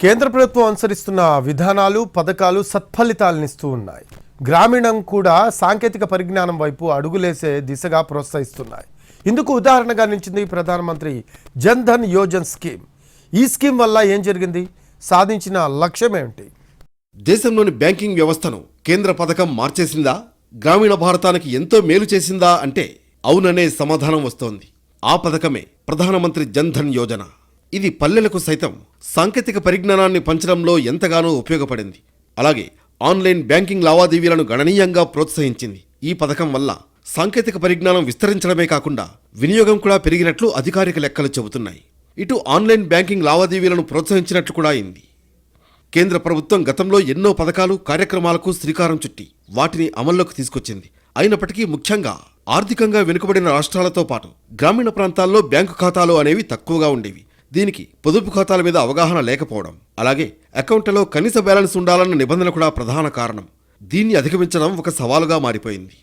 కేంద్ర ప్రభుత్వం అనుసరిస్తున్న విధానాలు పథకాలు సత్ఫలితాలనిస్తూ ఉన్నాయి. గ్రామీణం కూడా సాంకేతిక పరిజ్ఞానం వైపు అడుగులేసే దిశగా ప్రోత్సహిస్తున్నాయి. ఇందుకు ఉదాహరణగా నిలిచింది ప్రధానమంత్రి జన్ ధన్ యోజన స్కీమ్. ఈ స్కీమ్ వల్ల ఏం జరిగింది? సాధించిన లక్ష్యం ఏమిటి? దేశంలోని బ్యాంకింగ్ వ్యవస్థను కేంద్ర పథకం మార్చేసిందా? గ్రామీణ భారతానికి ఎంతో మేలు చేసిందా అంటే అవుననే సమాధానం వస్తోంది. ఆ పథకమే ప్రధానమంత్రి జన్ ధన్ యోజన. ఇది పల్లెలకు సైతం సాంకేతిక పరిజ్ఞానాన్ని పంచడంలో ఎంతగానో ఉపయోగపడింది. అలాగే ఆన్లైన్ బ్యాంకింగ్ లావాదేవీలను గణనీయంగా ప్రోత్సహించింది. ఈ పథకం వల్ల సాంకేతిక పరిజ్ఞానం విస్తరించడమే కాకుండా వినియోగం కూడా పెరిగినట్లు అధికారిక లెక్కలు చెబుతున్నాయి. ఇటు ఆన్లైన్ బ్యాంకింగ్ లావాదేవీలను ప్రోత్సహించినట్లు కూడా అయింది. కేంద్ర ప్రభుత్వం గతంలో ఎన్నో పథకాలు కార్యక్రమాలకు శ్రీకారం చుట్టి వాటిని అమల్లోకి తీసుకొచ్చింది. అయినప్పటికీ ముఖ్యంగా ఆర్థికంగా వెనుకబడిన రాష్ట్రాలతో పాటు గ్రామీణ ప్రాంతాల్లో బ్యాంకు ఖాతాలు అనేవి తక్కువగా ఉండేవి. దీనికి పొదుపు ఖాతాల మీద అవగాహన లేకపోవడం, అలాగే అకౌంట్లలో కనీస బ్యాలెన్స్ ఉండాలన్న నిబంధన కూడా ప్రధాన కారణం. దీన్ని అధిగమించడం ఒక సవాలుగా మారిపోయింది.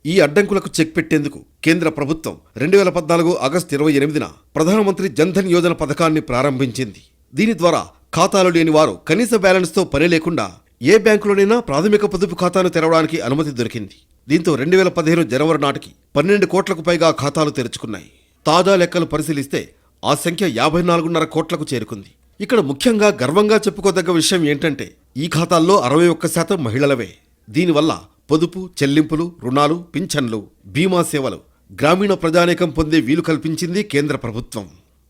ఈ అడ్డంకులకు చెక్ పెట్టేందుకు కేంద్ర ప్రభుత్వం 2014 ఆగస్టు 28న ప్రధానమంత్రి జన్ ధన్ యోజన పథకాన్ని ప్రారంభించింది. దీని ద్వారా ఖాతాలు లేని వారు కనీస బ్యాలెన్స్తో పని లేకుండా ఏ బ్యాంకులోనైనా ప్రాథమిక పొదుపు ఖాతాను తెరవడానికి అనుమతి దొరికింది. దీంతో 2015 జనవరి నాటికి 12 కోట్లకు పైగా ఖాతాలు తెరుచుకున్నాయి. తాజా లెక్కలు పరిశీలిస్తే ఆ సంఖ్య 54.5 కోట్లకు చేరుకుంది. ఇక్కడ ముఖ్యంగా గర్వంగా చెప్పుకోదగ్గ విషయం ఏంటంటే ఈ ఖాతాల్లో 61% మహిళలవే. దీనివల్ల పొదుపు, చెల్లింపులు, రుణాలు, పింఛన్లు, బీమా సేవలు గ్రామీణ ప్రజానీకం పొందే వీలు కల్పించింది కేంద్ర ప్రభుత్వం.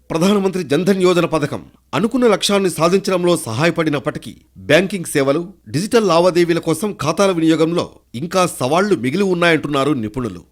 ప్రధానమంత్రి జన్ ధన్ యోజన పథకం అనుకున్న లక్ష్యాన్ని సాధించడంలో సహాయపడినప్పటికీ బ్యాంకింగ్ సేవలు, డిజిటల్ లావాదేవీల కోసం ఖాతాల వినియోగంలో ఇంకా సవాళ్లు మిగిలి ఉన్నాయంటున్నారు నిపుణులు.